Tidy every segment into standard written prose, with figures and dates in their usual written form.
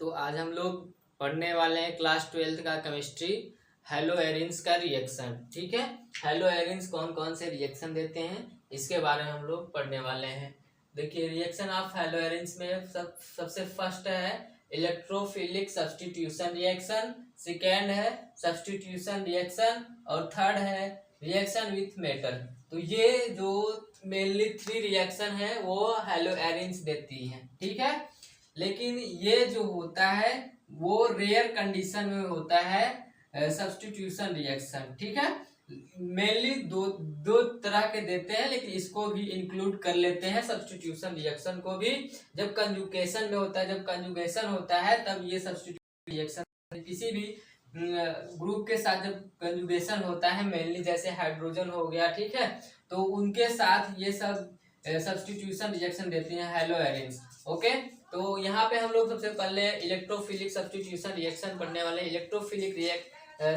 तो आज हम लोग पढ़ने वाले हैं क्लास 12th का केमिस्ट्री हेलो एरिन्स का रिएक्शन। ठीक है, हेलो एरिन्स कौन कौन से रिएक्शन देते हैं इसके बारे में हम लोग पढ़ने वाले हैं। देखिए, रिएक्शन ऑफ हेलो एरिन्स में सबसे फर्स्ट है इलेक्ट्रोफिलिक सब्स्टिट्यूशन रिएक्शन, सेकेंड है सब्स्टिट्यूशन रिएक्शन और थर्ड है रिएक्शन विथ मेटल। तो ये जो मेनली 3 रिएक्शन है वो हेलो एरिन्स देती हैं। ठीक है, लेकिन ये जो होता है वो रेयर कंडीशन में होता है सब्स्टिट्यूशन रिएक्शन। ठीक है, मेनली दो तरह के देते हैं, लेकिन इसको भी इंक्लूड कर लेते हैं सब्स्टिट्यूशन रिएक्शन को भी। जब कंजुगेशन में होता है, जब कंजुगेशन होता है तब ये सब्स्टिट्यूशन रिएक्शन किसी भी ग्रुप के साथ जब कंजुगेशन होता है, मेनली जैसे हाइड्रोजन हो गया, ठीक है, तो उनके साथ ये सब सब्स्टिट्यूशन रिएक्शन देते हैं हेलो एरिन्स। ओके, तो यहाँ पे हम लोग सबसे पहले इलेक्ट्रोफिलिक सब्स्टिट्यूशन रिएक्शन पढ़ने वाले। इलेक्ट्रोफिलिक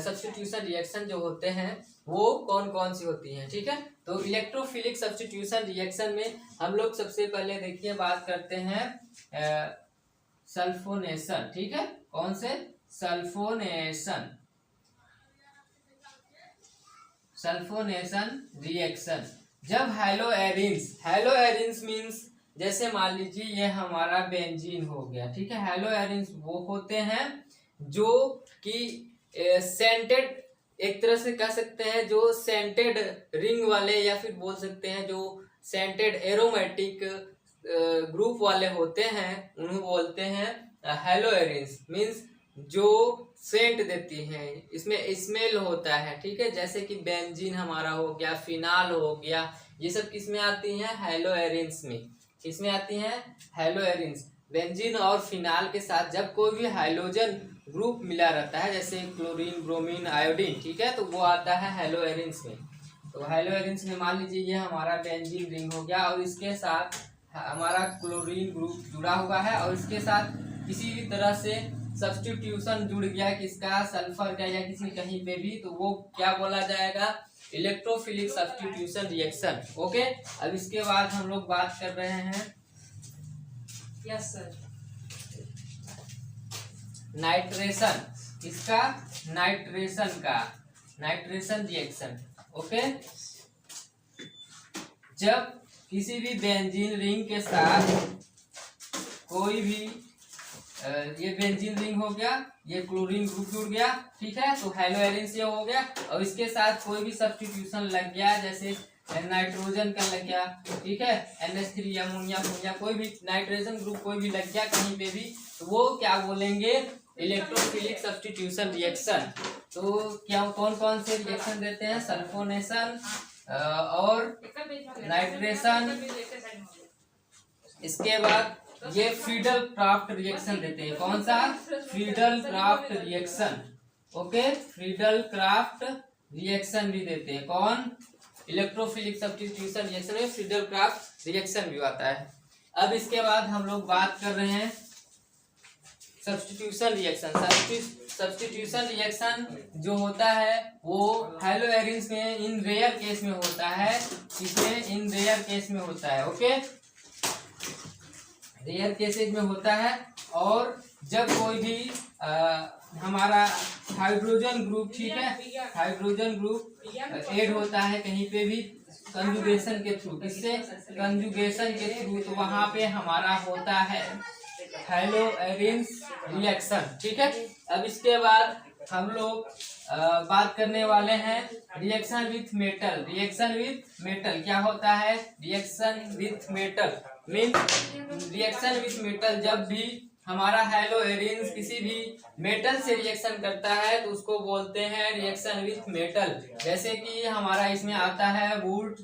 सब्स्टिट्यूशन रिएक्शन जो होते हैं वो कौन कौन सी होती हैं। ठीक है, तो इलेक्ट्रोफिलिक सब्स्टिट्यूशन रिएक्शन में हम लोग सबसे पहले देखिए बात करते हैं सल्फोनेशन। ठीक है, कौन से? Sulphonation reaction. जब हेलो एरिन्स मीन्स जैसे मान लीजिए ये हमारा बेंजीन हो गया। ठीक है, हेलो एरिन्स वो होते हैं जो कि सेंटेड, एक तरह से कह सकते हैं जो सेंटेड रिंग वाले, या फिर बोल सकते हैं जो सेंटेड एरोमेटिक ग्रुप वाले होते हैं, उन्हें बोलते हैं हेलो एरिन्स। मीन्स जो सेंट देती हैं, इसमें स्मेल होता है। ठीक है, जैसे कि बेंजीन हमारा हो गया, फिनाल हो गया, ये सब किसमें आती हैं? हेलो एरिन्स में। किसमें आती हैं? Hello arenes. बेंजीन और फिनाल के साथ जब कोई भी हाइड्रोजन ग्रुप मिला रहता है, जैसे क्लोरीन, ब्रोमीन, आयोडीन, ठीक है, तो वो आता है हेलो एरिन्स में। तो हेलो एरिन्स में मान लीजिए ये हमारा बेंजीन रिंग हो गया और इसके साथ हमारा क्लोरीन ग्रुप जुड़ा हुआ है और इसके साथ किसी भी तरह से सब्स्टिट्यूशन जुड़ गया, किसका? सल्फर का, या किसी कहीं पे भी, तो वो क्या बोला जाएगा? Electrophilic substitution reaction. ओके, अब इसके बाद हम लोग बात कर रहे हैं यस सर, नाइट्रेशन। इसका नाइट्रेशन रिएक्शन। ओके, जब किसी भी बेंजीन रिंग के साथ कोई भी ये बेंजीन रिंग हो गया, ये क्लोरीन ग्रुप जुड़ गया, ठीक है, तो हेलो एरिन्स ये हो गया, और इसके साथ कोई भी सब्स्टिट्यूशन लग गया, जैसे नाइट्रोजन का लग गया, ठीक है, NH3, अमोनिया, कोई भी नाइट्रोजन ग्रुप कोई भी लग गया कहीं पे भी, तो वो क्या बोलेंगे? Electrophilic substitution reaction. तो क्या कौन कौन से रिएक्शन देते हैं? सल्फोनेशन और नाइट्रेशन। इसके बाद ये फ्रीडल क्राफ्ट रिएक्शन देते हैं। कौन सा? Friedel craft reaction. Okay, Friedel craft reaction भी देते हैं। कौन? इलेक्ट्रोफिलिक सब्स्टिट्यूशन रिएक्शन में फ्रीडल क्राफ्ट रिएक्शन भी आता है। अब इसके बाद हम लोग बात कर रहे हैं सब्स्टिट्यूशन रिएक्शन। सब्स्टिट्यूशन रिएक्शन जो होता है वो हेलो एरिन्स में इन रेयर केस में होता है। इसमें इन रेयर केस में होता है। ओके, रेयर केसेज में होता है, और जब कोई भी हमारा हाइड्रोजन ग्रुप, ठीक है, हाइड्रोजन ग्रुप ऐड होता है कहीं पे भी कंजुगेशन के थ्रू, किससे? कंजुगेशन के थ्रू, तो वहां पे हमारा होता है हेलो एरिन्स रिएक्शन। ठीक है, अब इसके बाद हम लोग बात करने वाले हैं reaction with metal. Reaction with metal क्या होता है? Reaction with metal mean reaction with metal, जब भी हमारा हेलो एरिन्स किसी भी मेटल से रिएक्शन करता है तो उसको बोलते हैं रिएक्शन विथ मेटल। जैसे कि हमारा इसमें आता है वुड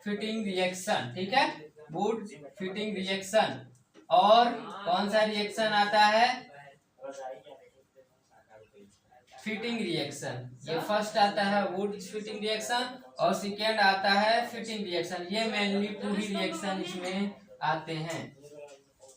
फिटिंग रिएक्शन। ठीक है, वुड फिटिंग रिएक्शन। और कौन सा रिएक्शन आता है? Fitting reaction. ये फर्स्ट आता है वुड फिटिंग रिएक्शन और सेकेंड आता है फिटिंग रिएक्शन। ये मेनली 2 ही रिएक्शन इसमें आते हैं।